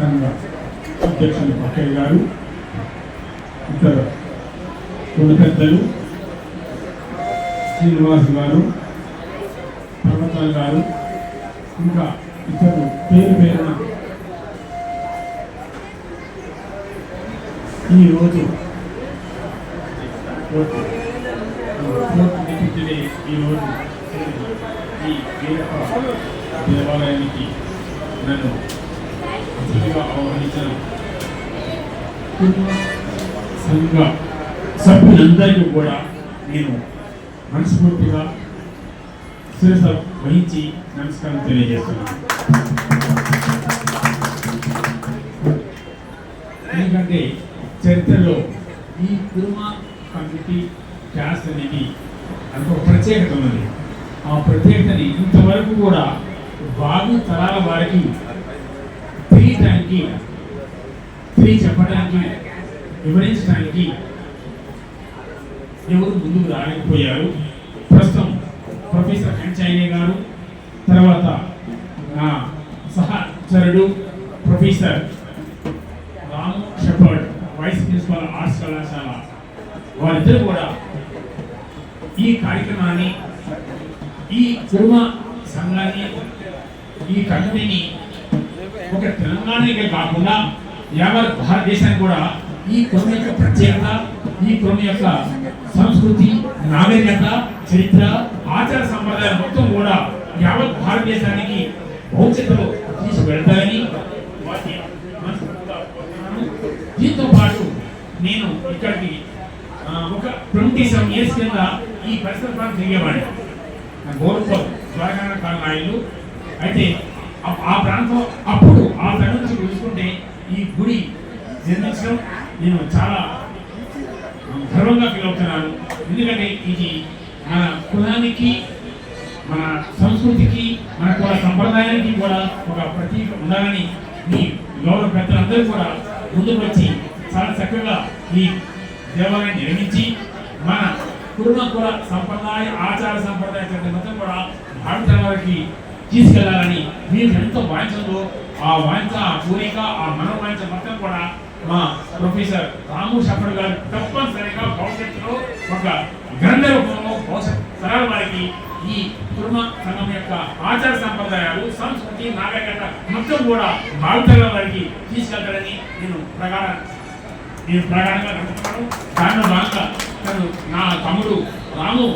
సంఘ అధ్యక్షులు పక్కయ్య గారు, ఇతర కొన్ని పెద్దలు శ్రీనివాస్ గారు, పర్వతాల్ గారు, ఇంకా ఇతరులు పేరు పేరున ఈరోజు ఈరోజు ఈ వీరప్ప దేవాలయానికి నన్ను అతిథిగా ఆహ్వానించిన సంఘ సభ్యులందరికీ కూడా నేను మనస్ఫూర్తిగా శిరస వహించి నమస్కారం తెలియజేస్తున్నాను. ఎందుకంటే చరిత్రలో ఈ కుర్మ కమ్యూనిటీ క్యాస్ట్ అనేది అంత ఒక ప్రత్యేకత ఉన్నది. ఆ ప్రత్యేకతని ఇంతవరకు కూడా బాగు తరాల వారికి చెప్పడానికి వివరించడానికి ఎవరు ముందుకు రాలేకపోయారు. ప్రస్తుతం ప్రొఫెసర్ హెన్చైనే గారు, తర్వాత నా సహచరుడు ప్రొఫెసర్ రాము షెపర్డ్, వైస్ ప్రిన్సిపల్ ఆర్ట్స్ కళాశాల, వారిద్దరు కూడా ఈ కార్యక్రమాన్ని, ఈ కుర్మ సంఘాన్ని, ఈ కమ్యూనిటీని ఒక తెలంగాణకే కాకుండా యావత్ భారతదేశానికి కూడా ఈ కుర్మ యొక్క ప్రత్యేకత, ఈ కుర్మ యొక్క సంస్కృతి, నాగరికత, చరిత్ర, ఆచార సంప్రదాయాలు మొత్తం కూడా యావత్ భారతదేశానికి భవిష్యత్తులో తీసుకువెళ్తారని దీంతో పాటు నేను ఇక్కడికి ఒక 27 years కింద ఈ పరిసర ప్రాంతం తిరిగేవాడిని. గోరుపల్ ద్వారకానాథ కాలనాయులు అయితే ఆ ప్రాంతం అప్పుడు ఆ తన నుంచి చూసుకుంటే ఈ గుడి నిర్మించడం నేను చాలా గర్వంగా ఫీల్ అవుతున్నాను. ఎందుకంటే ఇది మన కులానికి, మన సంస్కృతికి, మన కుల సంప్రదాయానికి కూడా ఒక ప్రతీక ఉండాలని మీ గౌరవ పెద్దలందరూ కూడా ముందుకు వచ్చి చాలా చక్కగా ఈ దేవాలయాన్ని నిర్మించి మన కుల సంప్రదాయ, ఆచార సంప్రదాయ మొత్తం కూడా భారత వారికి తీసుకెళ్లాలని మీరు ఎంతో వాంఛంలో ఆ వాంఛ, ఆ కోరిక, ఆ మనోవాంఛ మొత్తం కూడా మా ప్రొఫెసర్ రాము షెపర్డ్ గారు తప్పనిసరిగా భవిష్యత్తులో ఒక గ్రంథ రూపంలో భవిష్యత్ తరాల వారికి ఈ కుర్మ సంఘం యొక్క ఆచార సంప్రదాయాలు, సంస్కృతి, నాగరికత మొత్తం కూడా భారతీయుల వారికి తీసుకెళ్తారని నేను ప్రగాఢంగా నమ్ముతున్నాను. దానిలో భాగంగా తను నా తమ్ముడు రాము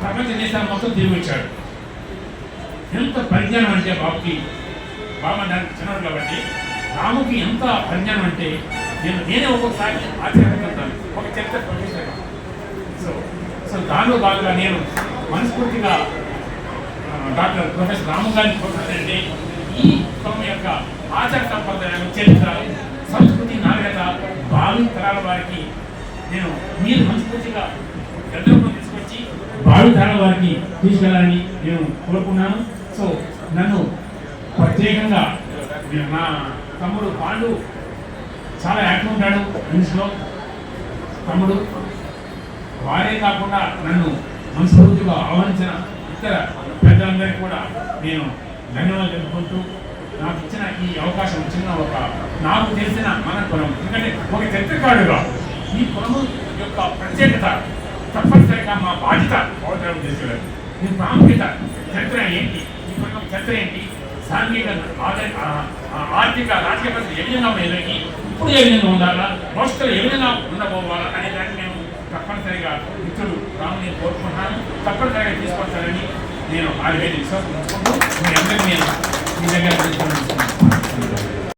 ప్రపంచ దేశాలు మొత్తం తిరిగి వచ్చాడు. ఎంత పరిజ్ఞానం అంటే బాబుకి, బాబా దానికి చిన్నవాడు కాబట్టి రాముకి ఎంత పరిజ్ఞానం అంటే నేనే ఒక్కొక్కసారి ఆశ్చర్యపోతుంటాను ఒక చరిత్ర ప్రొఫెసర్. సో దానిలో భాగంగా నేను మనస్ఫూర్తిగా డాక్టర్ ప్రొఫెసర్ రాము గారిని కోరుకుంటే ఈ కులం యొక్క ఆచార సంప్రదాయాలు, చరిత్ర, సంస్కృతి, నాగరికత భావి తరాల వారికి మీరు మనస్ఫూర్తిగా గద్దరూపం తీసుకొచ్చి భావి తరాల వారికి తీసుకెళ్ళాలని నేను కోరుకున్నాను. సో నన్ను ప్రత్యేకంగా నా తమ్ముడు పాండు చాలా యాక్టివ్ ఉంటాడు న్యూస్లో. తమ్ముడు వారే కాకుండా నన్ను మనస్ఫూర్తిగా ఆహ్వానించిన ఇతర పెద్దలందరికీ కూడా నేను ధన్యవాదాలు తెలుపుకుంటూ నాకు ఇచ్చిన ఈ అవకాశం చిన్న ఒక నాకు తెలిసిన మన కులం, ఎందుకంటే ఒక చరిత్రకారుడుగా ఈ కులము యొక్క ప్రత్యేకత తప్పనిసరిగా మా బాధ్యత అవతరం చేసేవారు. ఈ ప్రాముఖ్యత, చరిత్ర ఏంటి, ఈ కులం చరిత్ర ఏంటి, సాంఘిక, ఆర్థిక, రాజకీయ పరిస్థితి ఏ విధంగా ఉండేదానికి, ఇప్పుడు ఏ విధంగా ఉండాలా, భవిష్యత్తులో ఏ విధంగా ఉండబోవాలా అనే దాన్ని మేము తప్పనిసరిగా మిత్రులు రాముని కోరుకుంటున్నాను. తప్పనిసరిగా తీసుకొస్తారని నేను 6,000 విశ్వాసం ఉంచుకుంటూ మీ అందరికీ నేను మీ దగ్గర